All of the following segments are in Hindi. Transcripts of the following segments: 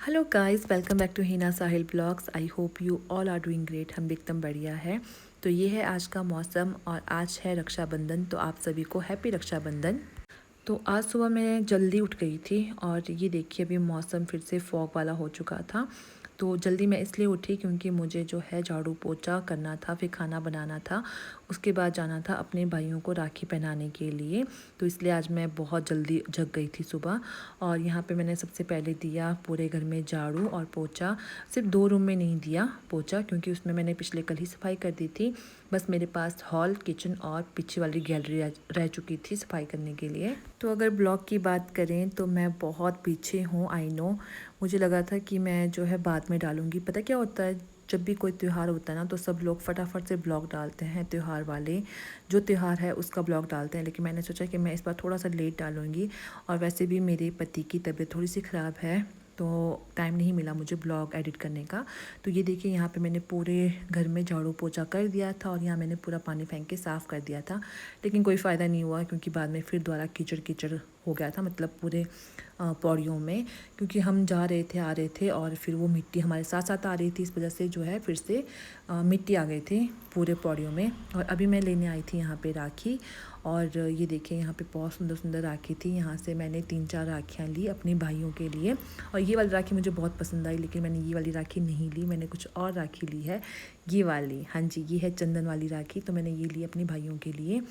Hello guys, welcome back to Hina Sahil blogs. I hope you all are doing great. हम भी एकदम बढ़िया है। तो ये है आज का मौसम और आज है रक्षाबंधन, तो आप सभी को हैप्पी रक्षाबंधन। तो आज सुबह मैं जल्दी उठ गई थी और ये देखिए अभी मौसम फिर से फॉग वाला हो चुका था। तो जल्दी मैं इसलिए उठी क्योंकि मुझे जो है झाड़ू पोछा करना था, फिर खाना बनाना था, उसके बाद जाना था अपने भाइयों को राखी पहनाने के लिए। तो इसलिए आज मैं बहुत जल्दी जग गई थी सुबह। और यहाँ पे मैंने सबसे पहले दिया पूरे घर में झाड़ू और पोछा। सिर्फ 2 रूम में नहीं दिया पोछा क्योंकि उसमें मैंने पिछले कल ही सफाई कर दी थी। बस मेरे पास हॉल, किचन और पीछे वाली गैलरी रह चुकी थी सफाई करने के लिए। तो अगर ब्लॉग की बात करें तो मैं बहुत पीछे हूँ, आई नो। मुझे लगा था कि मैं जो है बाद में डालूँगी। पता क्या होता है, जब भी कोई त्यौहार होता है ना तो सब लोग फटाफट से ब्लॉग डालते हैं, त्यौहार वाले जो त्यौहार है उसका ब्लॉग डालते हैं। लेकिन मैंने सोचा कि मैं इस बार थोड़ा सा लेट डालूँगी। और वैसे भी मेरे पति की तबीयत थोड़ी सी ख़राब है तो टाइम नहीं मिला मुझे ब्लॉग एडिट करने का। तो ये देखिए यहाँ पे मैंने पूरे घर में झाड़ू पोछा कर दिया था और यहाँ मैंने पूरा पानी फेंक के साफ़ कर दिया था। लेकिन कोई फ़ायदा नहीं हुआ क्योंकि बाद में फिर दोबारा कीचड़ कीचड़ हो गया था, मतलब पूरे पौड़ियों में। क्योंकि हम जा रहे थे आ रहे थे और फिर वो मिट्टी हमारे साथ साथ आ रही थी, इस वजह से जो है फिर से मिट्टी आ गई थी पूरे पौड़ियों में। और अभी मैं लेने आई थी यहाँ पे राखी। और ये देखिए यहाँ पे बहुत सुंदर सुंदर राखी थी। यहाँ से मैंने 3-4 राखियाँ ली अपने भाइयों के लिए। और ये वाली राखी मुझे बहुत पसंद आई, लेकिन मैंने ये वाली राखी नहीं ली, मैंने कुछ और राखी ली है। ये वाली, हाँ जी, ये है चंदन वाली राखी। तो मैंने ये ली अपने भाइयों के लिए।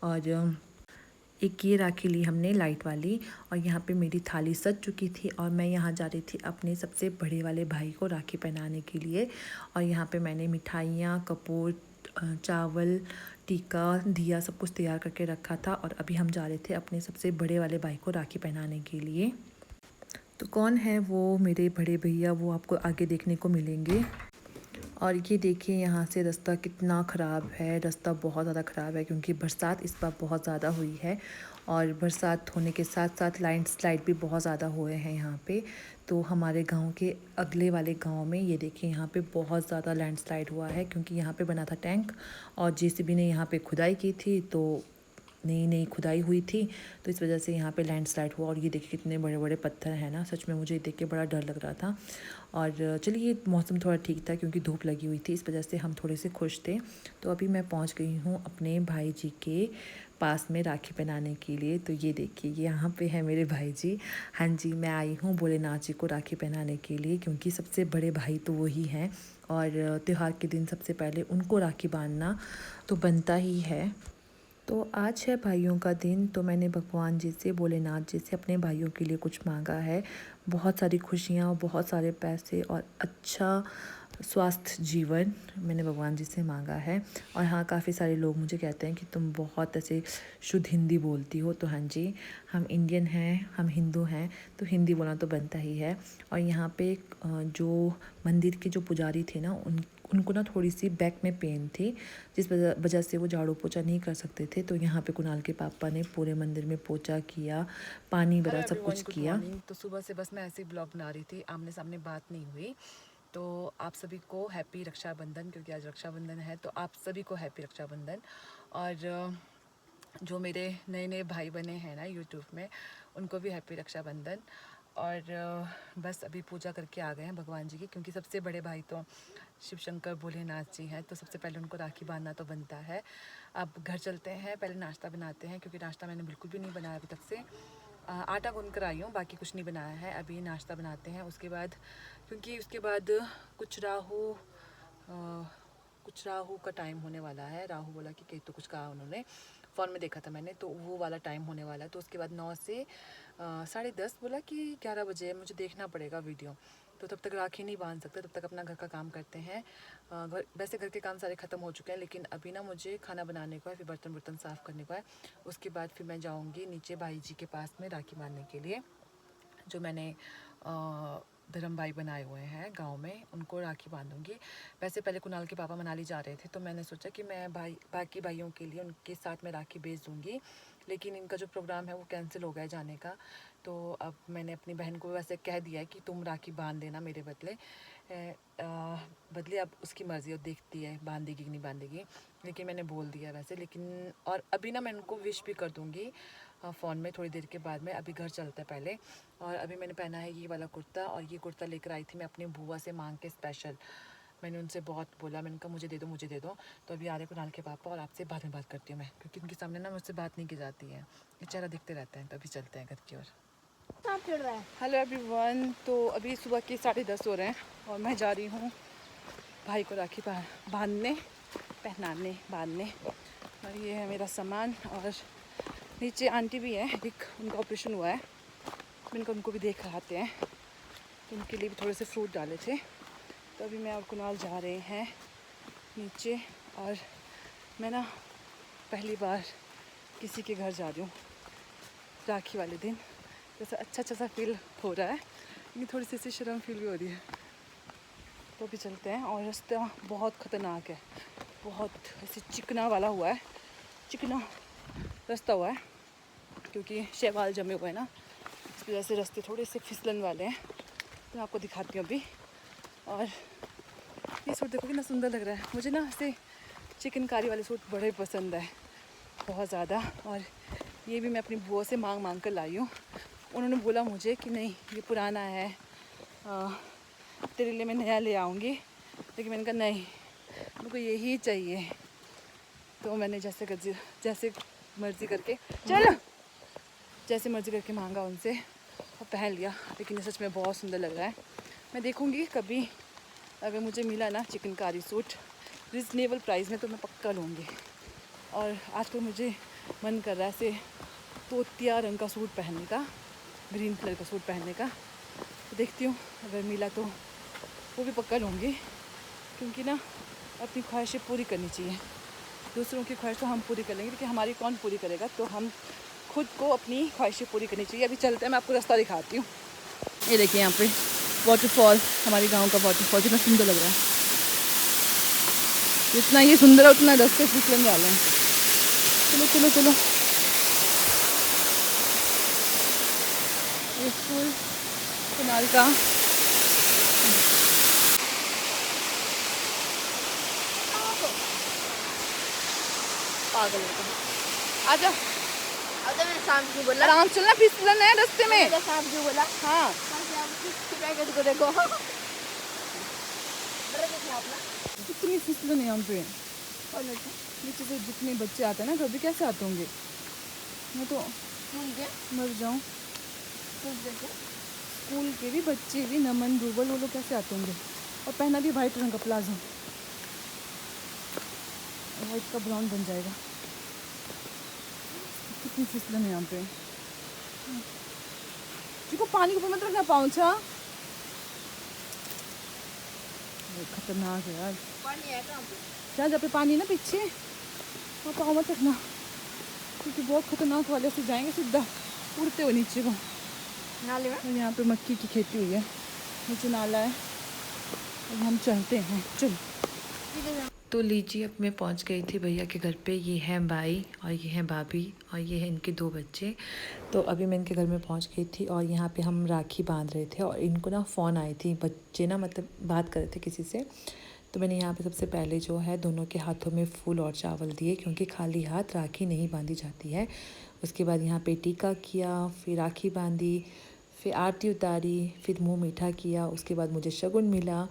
और एक ये राखी ली हमने लाइट वाली। और यहाँ पे मेरी थाली सज चुकी थी और मैं यहाँ जा रही थी अपने सबसे बड़े वाले भाई को राखी पहनाने के लिए। और यहाँ पे मैंने मिठाइयाँ, कपूर, चावल, टीका, दिया सब कुछ तैयार करके रखा था। और अभी हम जा रहे थे अपने सबसे बड़े वाले भाई को राखी पहनाने के लिए। तो कौन है वो मेरे बड़े भैया, वो आपको आगे देखने को मिलेंगे। और ये देखिए यहाँ से रास्ता कितना ख़राब है, रास्ता बहुत ज़्यादा ख़राब है क्योंकि बरसात इस बार बहुत ज़्यादा हुई है। और बरसात होने के साथ साथ लैंडस्लाइड भी बहुत ज़्यादा हुए हैं यहाँ पे। तो हमारे गांव के अगले वाले गांव में ये देखिए यहाँ पे बहुत ज़्यादा लैंडस्लाइड हुआ है क्योंकि यहाँ पे बना था टैंक और जेसीबी ने यहाँ पे खुदाई की थी। तो नई नई खुदाई हुई थी तो इस वजह से यहाँ पे लैंडस्लाइड हुआ। और ये देखिए कितने बड़े बड़े पत्थर हैं ना, सच में मुझे देख के बड़ा डर लग रहा था। और चलिए मौसम थोड़ा ठीक था क्योंकि धूप लगी हुई थी, इस वजह से हम थोड़े से खुश थे। तो अभी मैं पहुँच गई हूँ अपने भाई जी के पास में राखी पहनाने के लिए। तो ये देखिए यहाँ पे है मेरे भाई जी। हाँ जी, मैं आई हूँ भोलेनाथ जी को राखी पहनाने के लिए क्योंकि सबसे बड़े भाई तो वही हैं। और त्यौहार के दिन सबसे पहले उनको राखी बांधना तो बनता ही है। तो आज है भाइयों का दिन, तो मैंने भगवान जी से, भोलेनाथ जी से अपने भाइयों के लिए कुछ मांगा है। बहुत सारी खुशियाँ, बहुत सारे पैसे और अच्छा स्वास्थ्य जीवन मैंने भगवान जी से मांगा है। और हाँ, काफ़ी सारे लोग मुझे कहते हैं कि तुम बहुत ऐसे शुद्ध हिंदी बोलती हो। तो हाँ जी, हम इंडियन हैं, हम हिंदू हैं, तो हिंदी बोलना तो बनता ही है। और यहाँ पे जो मंदिर के जो पुजारी थे ना, उनको ना थोड़ी सी बैक में पेन थी, जिस वजह से वो झाड़ू पोछा नहीं कर सकते थे। तो यहाँ पे कुणाल के पापा ने पूरे मंदिर में पोछा किया, पानी भरा, सब कुछ गुड किया। मॉर्निंग। तो सुबह से बस मैं ऐसे ही ब्लॉग बना रही थी, आमने सामने बात नहीं हुई। तो आप सभी को हैप्पी रक्षाबंधन, क्योंकि आज रक्षाबंधन है तो आप सभी को हैप्पी रक्षाबंधन। और जो मेरे नए नए भाई बने हैं ना यूट्यूब में, उनको भी हैप्पी रक्षाबंधन। और बस अभी पूजा करके आ गए हैं भगवान जी की, क्योंकि सबसे बड़े भाई तो शिव शंकर भोलेनाथ जी हैं, तो सबसे पहले उनको राखी बांधना तो बनता है। अब घर चलते हैं, पहले नाश्ता बनाते हैं क्योंकि नाश्ता मैंने बिल्कुल भी नहीं बनाया अभी तक से। आटा गूंद कर आई हूँ, बाकी कुछ नहीं बनाया है। अभी नाश्ता बनाते हैं, उसके बाद क्योंकि उसके बाद कुछ राहु का टाइम होने वाला है। राहु बोला कि कहीं तो कुछ कहा उन्होंने, फ़ोन में देखा था मैंने, तो वो वाला टाइम होने वाला है। तो उसके बाद 9 से 10:30 बोला कि 11 बजे, मुझे देखना पड़ेगा वीडियो। तो तब तक राखी नहीं बांध सकते, तब तक अपना घर का काम करते हैं। वैसे घर के काम सारे ख़त्म हो चुके हैं, लेकिन अभी ना मुझे खाना बनाने को है, फिर बर्तन वर्तन साफ़ करने को है। उसके बाद फिर मैं जाऊँगी नीचे भाई जी के पास में राखी बांधने के लिए। जो मैंने धर्म भाई बनाए हुए हैं गांव में, उनको राखी बांधूंगी। वैसे पहले कुणाल के पापा मनाली जा रहे थे, तो मैंने सोचा कि मैं बाकी भाइयों के लिए उनके साथ में राखी भेज दूँगी। लेकिन इनका जो प्रोग्राम है वो कैंसिल हो गया है जाने का। तो अब मैंने अपनी बहन को वैसे कह दिया है कि तुम राखी बांध देना मेरे बदले अब उसकी मर्ज़ी, और देखती है बांधेगी कि नहीं बांधेगी। लेकिन मैंने बोल दिया वैसे। लेकिन और अभी ना मैं उनको विश भी कर दूँगी फ़ोन में थोड़ी देर के बाद में। अभी घर चलते हैं पहले। और अभी मैंने पहना है ये वाला कुर्ता, और ये कुर्ता लेकर आई थी मैं अपनी बुआ से मांग के स्पेशल। मैंने उनसे बहुत बोला, मैंने कहा मुझे दे दो मुझे दे दो। तो अभी आ रहे कुणाल के पापा, और आपसे बाद में बात करती हूँ मैं, क्योंकि उनके सामने ना मुझसे बात नहीं की जाती है, ये चेहरा दिखते रहते हैं। तो अभी चलते हैं घर की ओर। हेलो एवरीवन, तो अभी सुबह के 10:30 हो रहे हैं और मैं जा रही हूँ भाई को राखी बांधने, पहनाने, बांधने। और ये है मेरा सामान। और नीचे आंटी भी है, एक उनका ऑपरेशन हुआ है, मैंने उनको भी देख आते हैं। तो उनके लिए भी थोड़े से फ्रूट डाले थे। तो अभी मैं और कुणाल जा रहे हैं नीचे। और मैं ना पहली बार किसी के घर जा रही हूँ राखी वाले दिन। जैसा अच्छा सा फील हो रहा है, लेकिन थोड़ी सी ऐसी शर्म फील भी हो रही है। तो अभी चलते हैं। और रास्ता बहुत ख़तरनाक है, बहुत ऐसे चिकना वाला हुआ है, चिकना रास्ता हुआ है, क्योंकि शैवाल जमे हुए हैं ना, इस वजह से रास्ते थोड़े से फिसलन वाले हैं। तो मैं आपको दिखाती हूँ अभी। और ये सूट देखो कितना सुंदर लग रहा है। मुझे ना ऐसे चिकनकारी वाले सूट बड़े पसंद है, बहुत ज़्यादा। और ये भी मैं अपनी बुआ से मांग कर लाई हूँ। उन्होंने बोला मुझे कि नहीं ये पुराना है, तेरे लिए मैं नया ले आऊँगी। लेकिन मैंने कहा नहीं, मुझको यही चाहिए। तो मैंने जैसे मर्ज़ी करके जैसे मर्ज़ी करके मांगा उनसे और पहन लिया। लेकिन ये सच में बहुत सुंदर लग रहा है। मैं देखूँगी कभी अगर मुझे मिला ना चिकनकारी सूट रिजनेबल प्राइस में, तो मैं पक्का लूँगी। और आजकल मुझे मन कर रहा है ऐसे तोतिया रंग का सूट पहनने का, ग्रीन कलर का सूट पहनने का। तो देखती हूँ अगर मिला तो वो भी पक्का लूँगी, क्योंकि ना अपनी ख्वाहिशें पूरी करनी चाहिए। दूसरों की ख्वाहिश तो हम पूरी कर लेंगे, लेकिन हमारी कौन पूरी करेगा। तो हम खुद को अपनी ख्वाहिशें पूरी करनी चाहिए। अभी चलते हैं, मैं आपको रास्ता दिखाती हूँ। ये देखिए यहाँ पे वाटरफॉल, हमारे गांव का वाटरफॉल कितना सुंदर लग रहा है। जितना ये सुंदर है उतना रास्ते फिसलन वाले हैं। चलो चलो चलो। ये स्कूल कुणाल का पागल है। आजा अब तो मैंने शाम क्यों बोला? आराम चलना, फिसलन है रास्ते में। मैंने शाम क्यों बोला? हाँ पैकेट को देखो। कितनी फिसलन है यहाँ पे। कौन है? नीचे से जितने बच्चे आते हैं ना कभी कैसे आते होंगे, मैं तो स्कूल के? मर जाऊँ। स्कूल के भी बच्चे भी, नमन रूबल, वो लोग कैसे आते होंगे। और पहना भी वाइट रंग का प्लाजो, वाइट का ब्राउन बन जाएगा। कितनी फिसलन है यहाँ पे। जी को पानी के ऊपर मत रखना पाँचा, खतरनाक है यार। पानी है कहाँ पे? जहाँ पे पानी ना पीछे, वहाँ पाँव मत रखना, क्योंकि बहुत खतरनाक वाले से जाएंगे सीधा उड़ते हुए नीचे को। नाले में? और यहाँ पे मक्की की खेती हुई है, नीचे नाला है। और हम चलते हैं, चल। तो लीजिए अब मैं पहुँच गई थी भैया के घर पे। ये हैं भाई और ये हैं भाभी और ये हैं इनके 2 बच्चे। तो अभी मैं इनके घर में पहुँच गई थी और यहाँ पे हम राखी बांध रहे थे। और इनको ना फ़ोन आई थी, बच्चे ना मतलब बात कर रहे थे किसी से। तो मैंने यहाँ पे सबसे पहले जो है दोनों के हाथों में फूल और चावल दिए, क्योंकि खाली हाथ राखी नहीं बांधी जाती है। उसके बाद यहाँ पे टीका किया, फिर राखी बांधी, फिर आरती उतारी, फिर मुँह मीठा किया। उसके बाद मुझे शगुन मिला।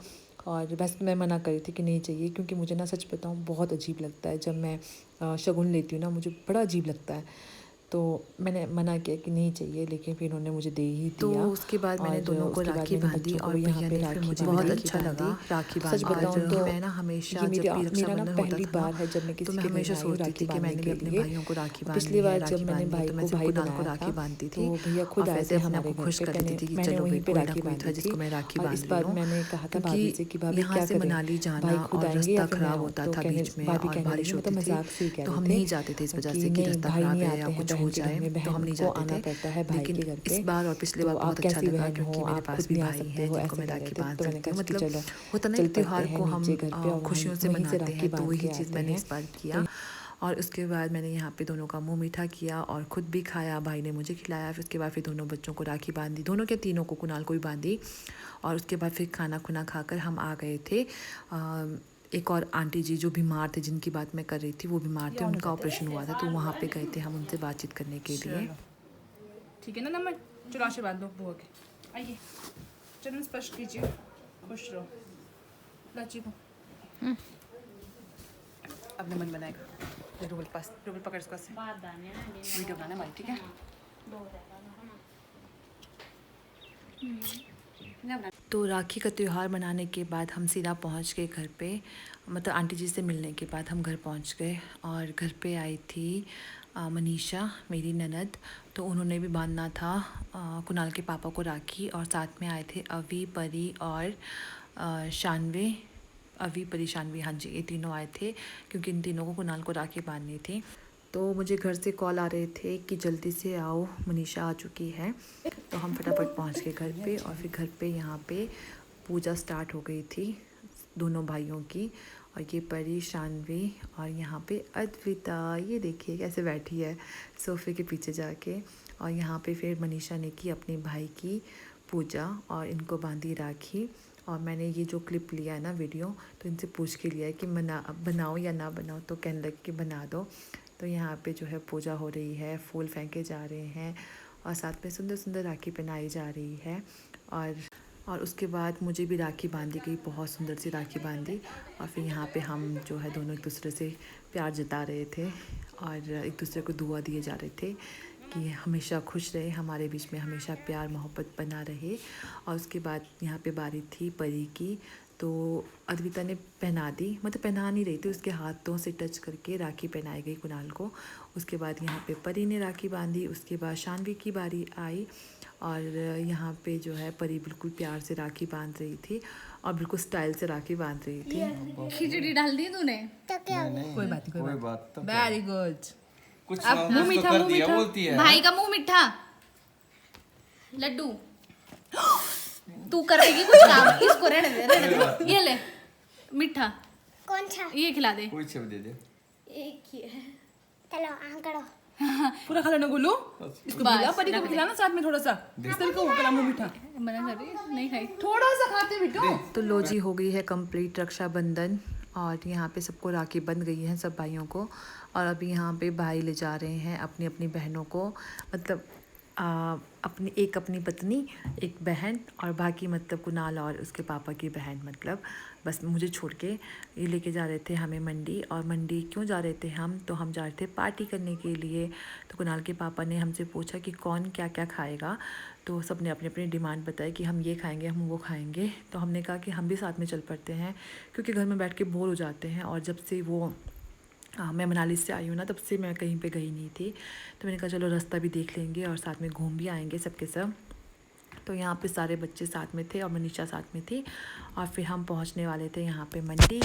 और बस मैं मना करी थी कि नहीं चाहिए, क्योंकि मुझे ना सच बताऊँ बहुत अजीब लगता है जब मैं शगुन लेती हूँ ना, मुझे बड़ा अजीब लगता है। तो मैंने मना किया कि नहीं चाहिए, लेकिन फिर उन्होंने मुझे दे ही दिया। तो उसके बाद मैंने दोनों को राखी बांधी और भैया ने फिर मुझे बहुत अच्छा लगा राखी बांधी। सच बताऊं तो मैं ना हमेशा ये जब भी रक्षाबंधन होता पहली था बार है जब मैं तो किसी मैं के घर हमेशा में आई हूँ सोचती राखी थी कि बांधने मैंने भी के अपने लिए। भाइयों को राखी बांधनी पिछली है, बार राखी जब मैंने बांधनी है। भाई तो मैं को सिर्फ भाई कुणाल को बनाया राखी था बांधती तो थी भैया खुद और आए वैसे थे अपने आप हमारे को घर खुश पे। करती थी कि मैंने चलो भाई वहीं पे कोई ना राखी कोई था बांधी जिसको थी। मैं राखी और बांध इस रही बार हूँ। मैंने कहा था भाभी से कि क्योंकि भाभी यहाँ क्या से करें, मनाली जाना भाई खुद और आएंगे या रास्ता फिर मैं ख़राब आऊँ। होता तो था कहने बीच में भाभी और कहने बारिश लगी, होती मतलब थी, मजाक से ही कह तो रहे हम थे नहीं जाते थे इस वजह कि से कि नहीं रास्ता भाई ख़राब नहीं है या आते हैं कुछ बहन हो के घर जाए, में, तो बहन हम नहीं को जाते आना थे। पड़ता है भाई लेकिन के घर इस पे। बार और पिछले तो बार बहुत आप अच्छा कैसी लगा, बहन हो, क्योंकि मेरे आप पास खुद भी नहीं आ भाई सकते हैं हो, जिनको ऐसे मैं कह रहे राखी थे। बांध तो मैंने सकती कहा हूँ। कि मतलब चलो होता ना चल एक पड़ते त्यौहार हैं को हम नीचे घर पे और खुशियों से वहीं से मनाते राखी हैं, तो बांध वही के चीज़ आते मैंने हैं। इस बार किया। और उसके बाद मैंने यहाँ पे दोनों का मुंह मीठा किया और ख़ुद भी खाया, भाई ने मुझे खिलाया। फिर उसके बाद फिर दोनों बच्चों को राखी बांधी, दोनों के तीनों को, कुणाल को भी बांधी। और उसके बाद फिर खाना खुना खाकर हम आ गए थे एक और आंटी जी जो बीमार थे, जिनकी बात मैं कर रही थी, वो बीमार थे, उनका ऑपरेशन हुआ था, तो वहाँ पे गए थे हम उनसे बातचीत करने के लिए। ठीक है ना नमन, चलो आशीर्वाद दो बुआ के। आइए चरण स्पर्श कीजिए, खुश रहो। लाची को अपने मन बनाएगा। ये रूबल पास, रूबल पकड़ इसको ऐसे। वीडियो बनाना हमारी, ठीक है। तो राखी का त्यौहार मनाने के बाद हम सीधा पहुंच गए घर पे, मतलब आंटी जी से मिलने के बाद हम घर पहुंच गए। और घर पे आई थी मनीषा, मेरी ननद, तो उन्होंने भी बांधना था कुणाल के पापा को राखी। और साथ में आए थे अवी, परी और शानवी। अवी, परी, शानवी, हाँ जी, ये तीनों आए थे क्योंकि इन तीनों को कुणाल को राखी बांधनी थी। तो मुझे घर से कॉल आ रहे थे कि जल्दी से आओ, मनीषा आ चुकी है। तो हम फटाफट पहुंच गए घर पे। और फिर घर पे यहाँ पे पूजा स्टार्ट हो गई थी दोनों भाइयों की। और ये परी, शानवी और यहाँ पे अद्विता, ये देखिए कैसे बैठी है सोफ़े के पीछे जाके। और यहाँ पे फिर मनीषा ने की अपने भाई की पूजा और इनको बांधी राखी। और मैंने ये जो क्लिप लिया है ना वीडियो, तो इनसे पूछ के लिया है कि बनाओ या ना बनाओ, तो कहने लगे कि बना दो। तो यहाँ पे जो है पूजा हो रही है, फूल फेंके जा रहे हैं और साथ में सुंदर सुंदर राखी पहनाई जा रही है। और उसके बाद मुझे भी राखी बांधी गई, बहुत सुंदर सी राखी बांधी। और फिर यहाँ पे हम जो है दोनों एक दूसरे से प्यार जता रहे थे और एक दूसरे को दुआ दिए जा रहे थे कि हमेशा खुश रहे, हमारे बीच में हमेशा प्यार मोहब्बत बना रहे। और उसके बाद यहाँ पे बारी थी परी की, तो अद्विता ने पहना दी, मतलब पहना नहीं रही थी, उसके हाथों से टच करके राखी पहनाई गई कुणाल को। उसके बाद यहाँ पे परी ने राखी बांधी। उसके बाद शानवी की बारी आई और यहाँ पे जो है परी बिल्कुल प्यार से राखी बांध रही थी और बिल्कुल स्टाइल से राखी बांध रही थी। खिचड़ी डाल दी तूने? कोई बात नहीं, कोई बात तो वेरी गुड। कुछ अब ना मुंह कुछ मीठा, तो कर मुंह दिया मीठा। बोलती है। भाई का मुंह मीठा। लड्डू तू करेगी कुछ काम, इसको रहने दे, रहने दे। ये ले मीठा, कौन सा? ये खिला दे। कोई सब दे दे। एक ही है। चलो आंकड़ो। पूरा खा लेना गोलू, इसको बस, मिला, परी को रख खिलाना साथ में थोड़ा सा। इस तरह को होकर मुंह मीठा मना कर रही है, नहीं खाई। थोड़ा सा खाते बेटो। तो लो जी, हो गई है कंप्लीट रक्षाबंधन और यहाँ पे सबको राखी बंध गई है, सब भाइयों को। और अभी यहाँ पे भाई ले जा रहे हैं अपनी अपनी बहनों को, मतलब अपनी पत्नी, एक बहन और बाकी मतलब कुणाल और उसके पापा की बहन, मतलब बस मुझे छोड़ के ये लेके जा रहे थे हमें मंडी। और मंडी क्यों जा रहे थे हम, तो हम जा रहे थे पार्टी करने के लिए। तो कुणाल के पापा ने हमसे पूछा कि कौन क्या क्या खाएगा, तो सब ने अपनी अपनी डिमांड बताई कि हम ये खाएंगे, हम वो खाएंगे। तो हमने कहा कि हम भी साथ में चल पड़ते हैं क्योंकि घर में बैठ के बोर हो जाते हैं। और जब से वो मैं मनाली से आई हूँ ना, तब से मैं कहीं पे गई नहीं थी, तो मैंने कहा चलो रास्ता भी देख लेंगे और साथ में घूम भी आएंगे सबके सब। तो यहाँ पे सारे बच्चे साथ में थे और मनीषा साथ में थी। और फिर हम पहुँचने वाले थे यहाँ पे मंडी।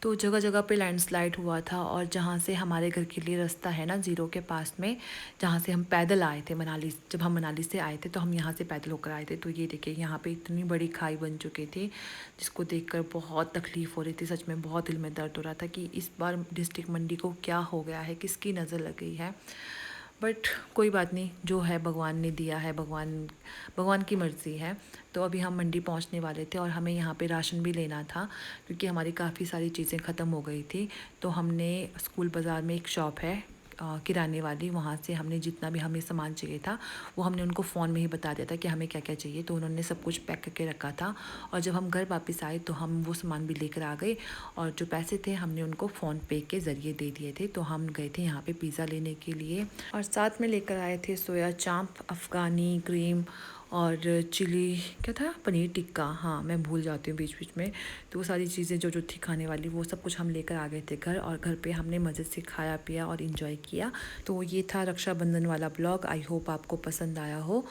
तो जगह जगह पे लैंडस्लाइड हुआ था और जहाँ से हमारे घर के लिए रास्ता है ना ज़ीरो के पास में, जहाँ से हम पैदल आए थे मनाली, जब हम मनाली से आए थे तो हम यहाँ से पैदल होकर आए थे। तो ये देखिए यहाँ पे इतनी बड़ी खाई बन चुकी थी जिसको देखकर बहुत तकलीफ़ हो रही थी, सच में बहुत दिल में दर्द हो रहा था कि इस बार डिस्ट्रिक्ट मंडी को क्या हो गया है, किसकी नज़र लग गई है। बट कोई बात नहीं, जो है भगवान ने दिया है, भगवान की मर्ज़ी है। तो अभी हम मंडी पहुंचने वाले थे और हमें यहाँ पे राशन भी लेना था क्योंकि हमारी काफ़ी सारी चीज़ें ख़त्म हो गई थी। तो हमने स्कूल बाज़ार में एक शॉप है किराने वाली, वहाँ से हमने जितना भी हमें सामान चाहिए था वो हमने उनको फ़ोन में ही बता दिया था कि हमें क्या क्या चाहिए। तो उन्होंने सब कुछ पैक करके रखा था और जब हम घर वापस आए तो हम वो सामान भी लेकर आ गए और जो पैसे थे हमने उनको फ़ोन पे के ज़रिए दे दिए थे। तो हम गए थे यहाँ पे पिज़्ज़ा लेने के लिए और साथ में लेकर आए थे सोया चांप, अफ़गानी क्रीम और चिली, क्या था, पनीर टिक्का, हाँ मैं भूल जाती हूँ बीच बीच में। तो वो सारी चीज़ें जो जो थी खाने वाली वो सब कुछ हम लेकर आ गए थे घर, और घर पे हमने मज़े से खाया पिया और इन्जॉय किया। तो ये था रक्षाबंधन वाला ब्लॉग। आई होप आपको पसंद आया हो,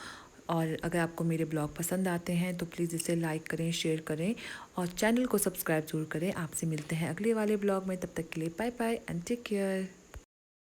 और अगर आपको मेरे ब्लॉग पसंद आते हैं तो प्लीज़ इसे लाइक करें, शेयर करें और चैनल को सब्सक्राइब ज़रूर करें। आपसे मिलते हैं अगले वाले ब्लॉग में, तब तक के लिए bye bye and take care.